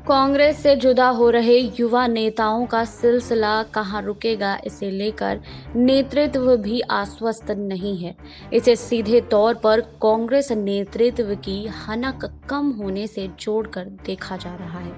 कांग्रेस से जुदा हो रहे युवा नेताओं का सिलसिला कहां रुकेगा, इसे लेकर नेतृत्व भी आश्वस्त नहीं है। इसे सीधे तौर पर कांग्रेस नेतृत्व की हनक कम होने से जोड़कर देखा जा रहा है।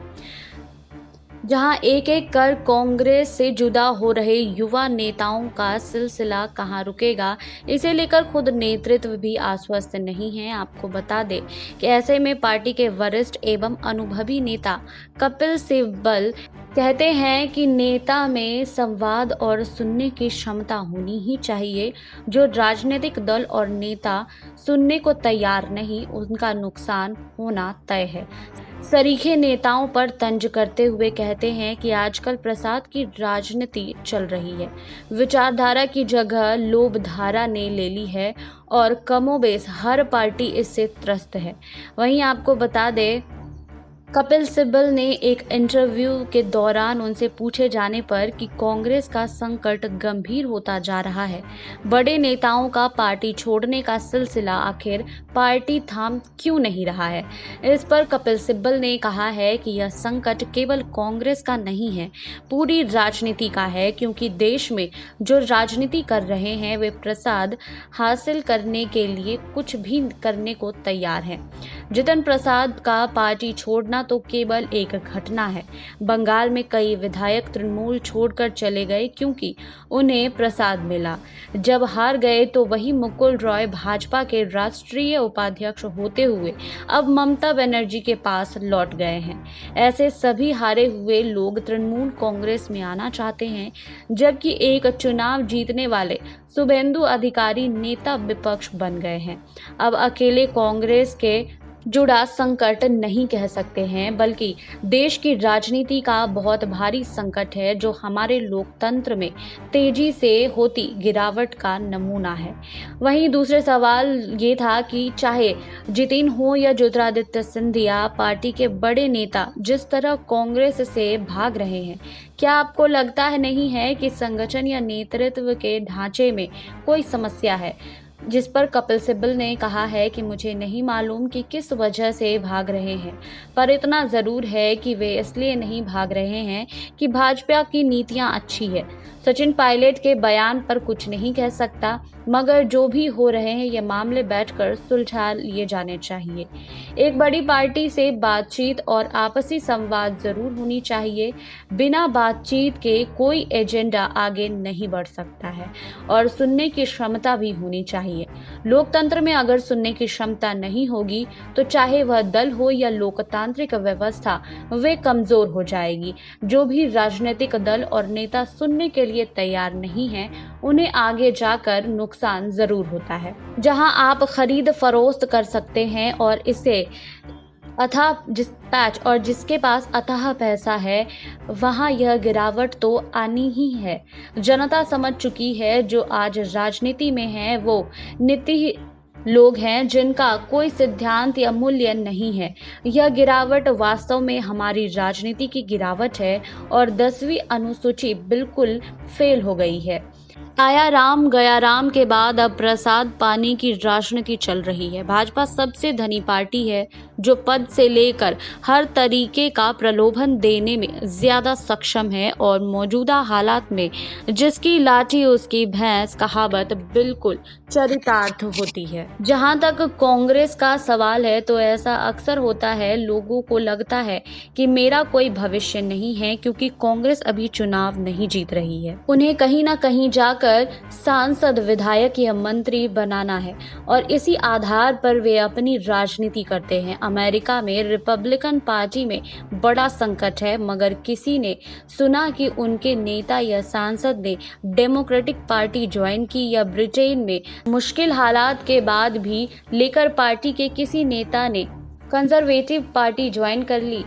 जहां एक एक कर कांग्रेस से जुदा हो रहे युवा नेताओं का सिलसिला कहां रुकेगा, इसे लेकर खुद नेतृत्व भी आश्वस्त नहीं है। आपको बता दें कि ऐसे में पार्टी के वरिष्ठ एवं अनुभवी नेता कपिल सिब्बल कहते हैं कि नेता में संवाद और सुनने की क्षमता होनी ही चाहिए। जो राजनीतिक दल और नेता सुनने को तैयार नहीं, उनका नुकसान होना तय है। सरीखे नेताओं पर तंज करते हुए कहते हैं कि आजकल प्रसाद की राजनीति चल रही है। विचारधारा की जगह लोभधारा ने ले ली है और कमोबेश हर पार्टी इससे त्रस्त है। वहीं आपको बता दें, कपिल सिब्बल ने एक इंटरव्यू के दौरान उनसे पूछे जाने पर कि कांग्रेस का संकट गंभीर होता जा रहा है, बड़े नेताओं का पार्टी छोड़ने का सिलसिला आखिर पार्टी थाम क्यों नहीं रहा है। इस पर कपिल सिब्बल ने कहा है कि यह संकट केवल कांग्रेस का नहीं है, पूरी राजनीति का है, क्योंकि देश में जो राजनीति कर रहे हैं वे प्रसाद हासिल करने के लिए कुछ भी करने को तैयार हैं। जितन प्रसाद का पार्टी छोड़ना तो केवल एक घटना है। बंगाल में कई विधायक तृणमूल छोड़कर चले गए क्योंकि उन्हें प्रसाद मिला। जब हार गए तो वही मुकुल रॉय भाजपा के राष्ट्रीय उपाध्यक्ष होते हुए अब ममता बनर्जी के पास लौट गए हैं। ऐसे सभी हारे हुए लोग तृणमूल कांग्रेस में आना चाहते हैं, जबकि एक चुनाव जीतने वाले शुभेंदु अधिकारी नेता विपक्ष बन गए हैं। अब अकेले कांग्रेस के जुड़ा संकट नहीं कह सकते हैं, बल्कि देश की राजनीति का बहुत भारी संकट है, जो हमारे लोकतंत्र में तेजी से होती गिरावट का नमूना है। वहीं दूसरे सवाल ये था कि चाहे जितिन हो या ज्योतिरादित्य सिंधिया, पार्टी के बड़े नेता जिस तरह कांग्रेस से भाग रहे हैं, क्या आपको लगता है नहीं है कि संगठन या नेतृत्व के ढांचे में कोई समस्या है? जिस पर कपिल सिब्बल ने कहा है कि मुझे नहीं मालूम कि किस वजह से भाग रहे हैं, पर इतना ज़रूर है कि वे इसलिए नहीं भाग रहे हैं कि भाजपा की नीतियां अच्छी है। सचिन पायलट के बयान पर कुछ नहीं कह सकता, मगर जो भी हो रहे हैं ये मामले बैठकर सुलझा लिए जाने चाहिए। एक बड़ी पार्टी से बातचीत और आपसी संवाद जरूर होनी चाहिए। बिना बातचीत के कोई एजेंडा आगे नहीं बढ़ सकता है और सुनने की क्षमता भी होनी चाहिए। लोकतंत्र में अगर सुनने की क्षमता नहीं होगी तो चाहे वह दल हो या लोकतांत्रिक व्यवस्था, वे कमजोर हो जाएगी। जो भी राजनीतिक दल और नेता सुनने के लिए तैयार नहीं है, उन्हें आगे जाकर नुकसान जरूर होता है। जहां आप खरीद फरोख्त कर सकते हैं और इसे और जिसके पास अथाह पैसा है, वहां यह गिरावट तो आनी ही है। जनता समझ चुकी है, जो आज राजनीति में है वो नीति लोग हैं जिनका कोई सिद्धांत या मूल्य नहीं है। यह गिरावट वास्तव में हमारी राजनीति की गिरावट है और 10वीं अनुसूची बिल्कुल फेल हो गई है। आया राम गया राम के बाद अब प्रसाद पानी की राजनीति चल रही है। भाजपा सबसे धनी पार्टी है, जो पद से लेकर हर तरीके का प्रलोभन देने में ज्यादा सक्षम है और मौजूदा हालात में जिसकी लाठी उसकी भैंस कहावत बिल्कुल चरितार्थ होती है। जहां तक कांग्रेस का सवाल है तो ऐसा अक्सर होता है, लोगों को लगता है कि मेरा कोई भविष्य नहीं है, क्योंकि कांग्रेस अभी चुनाव नहीं जीत रही है। उन्हें कहीं ना कहीं जाकर सांसद, विधायक या मंत्री बनाना है और इसी आधार पर वे अपनी राजनीति करते हैं। अमेरिका में रिपब्लिकन पार्टी में बड़ा संकट है, मगर किसी ने सुना कि उनके नेता या सांसद ने डेमोक्रेटिक पार्टी ज्वाइन की, या ब्रिटेन में मुश्किल हालात के बाद भी लेकर पार्टी के किसी नेता ने कंजर्वेटिव पार्टी ज्वाइन कर ली?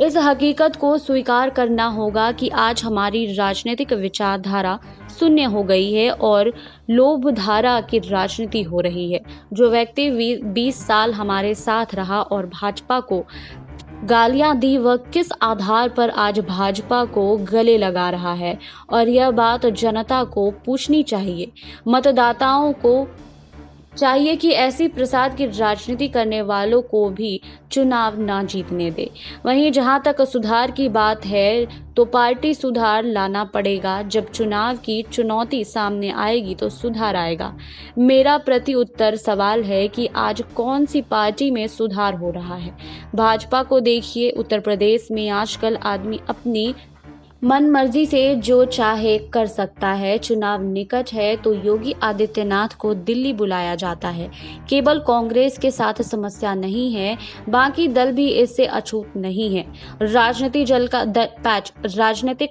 इस हकीकत को स्वीकार करना होगा कि आज हमारी राजनीतिक विचारधारा शून्य हो गई है और लोभधारा की राजनीति हो रही है। जो व्यक्ति 20 साल हमारे साथ रहा और भाजपा को गालियां दी, वह किस आधार पर आज भाजपा को गले लगा रहा है, और यह बात जनता को पूछनी चाहिए। मतदाताओं को चाहिए कि ऐसी प्रसाद की राजनीति करने वालों को भी चुनाव ना जीतने दे। वहीं जहां तक सुधार की बात है तो पार्टी सुधार लाना पड़ेगा। जब चुनाव की चुनौती सामने आएगी तो सुधार आएगा। मेरा प्रति उत्तर सवाल है कि आज कौन सी पार्टी में सुधार हो रहा है। भाजपा को देखिए, उत्तर प्रदेश में आजकल आदमी अपनी मन मर्जी से जो चाहे कर सकता है। चुनाव निकट है तो योगी आदित्यनाथ को दिल्ली बुलाया जाता है। केवल कांग्रेस के साथ समस्या नहीं है, बाकी दल भी इससे अछूत नहीं है। राजनीतिक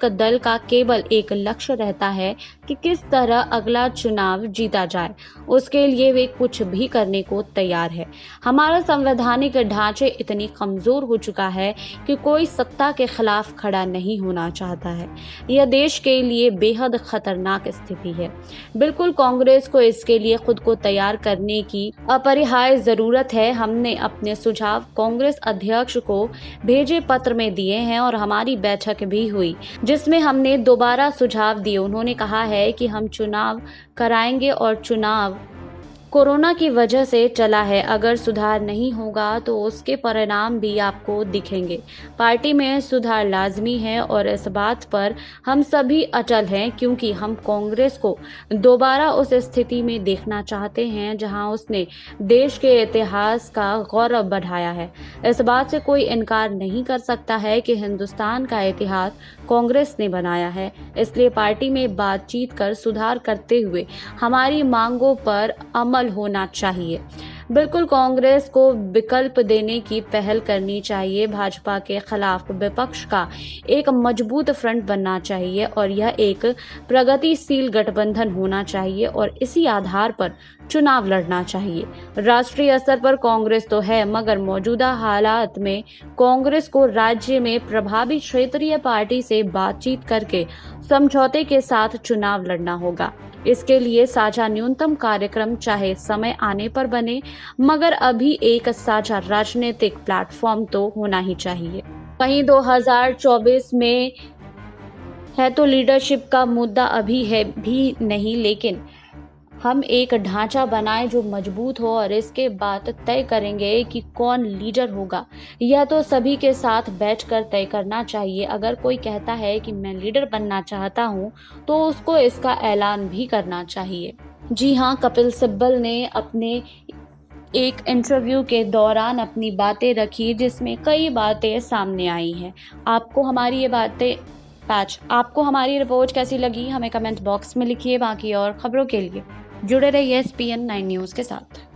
दल का केवल एक लक्ष्य रहता है कि किस तरह अगला चुनाव जीता जाए। उसके लिए वे कुछ भी करने को तैयार है। हमारा संवैधानिक ढांचे इतनी कमजोर हो चुका है कि कोई सत्ता के खिलाफ खड़ा नहीं होना चाहता है। यह देश के लिए बेहद खतरनाक स्थिति है। बिल्कुल कांग्रेस को इसके लिए खुद को तैयार करने की अपरिहार्य जरूरत है। हमने अपने सुझाव कांग्रेस अध्यक्ष को भेजे पत्र में दिए हैं और हमारी बैठक भी हुई जिसमें हमने दोबारा सुझाव दिए। उन्होंने कहा है कि हम चुनाव कराएंगे और चुनाव कोरोना की वजह से चला है। अगर सुधार नहीं होगा तो उसके परिणाम भी आपको दिखेंगे। पार्टी में सुधार लाजमी है और इस बात पर हम सभी अटल हैं, क्योंकि हम कांग्रेस को दोबारा उस स्थिति में देखना चाहते हैं जहां उसने देश के इतिहास का गौरव बढ़ाया है। इस बात से कोई इनकार नहीं कर सकता है कि हिंदुस्तान का इतिहास कांग्रेस ने बनाया है। इसलिए पार्टी में बातचीत कर सुधार करते हुए हमारी मांगों पर अमल होना चाहिए। बिल्कुल कांग्रेस को विकल्प देने की पहल करनी चाहिए। भाजपा के खिलाफ विपक्ष का एक मजबूत फ्रंट बनना चाहिए और यह एक प्रगतिशील गठबंधन होना चाहिए और इसी आधार पर चुनाव लड़ना चाहिए। राष्ट्रीय स्तर पर कांग्रेस तो है, मगर मौजूदा हालात में कांग्रेस को राज्य में प्रभावी क्षेत्रीय पार्टी से बातचीत करके समझौते के साथ चुनाव लड़ना होगा। इसके लिए साझा न्यूनतम कार्यक्रम चाहे समय आने पर बने, मगर अभी एक साझा राजनीतिक प्लेटफॉर्म तो होना ही चाहिए। वहीं 2024 में है तो लीडरशिप का मुद्दा अभी है भी नहीं, लेकिन हम एक ढांचा बनाएं जो मजबूत हो और इसके बाद तय करेंगे कि कौन लीडर होगा। यह तो सभी के साथ बैठकर तय करना चाहिए। अगर कोई कहता है कि मैं लीडर बनना चाहता हूं, तो उसको इसका ऐलान भी करना चाहिए। जी हां, कपिल सिब्बल ने अपने एक इंटरव्यू के दौरान अपनी बातें रखी जिसमें कई बातें सामने आई हैं। आपको हमारी रिपोर्ट कैसी लगी, हमें कमेंट बॉक्स में लिखिए। बाकी और खबरों के लिए जुड़े रहिए SPN 9 न्यूज़ के साथ।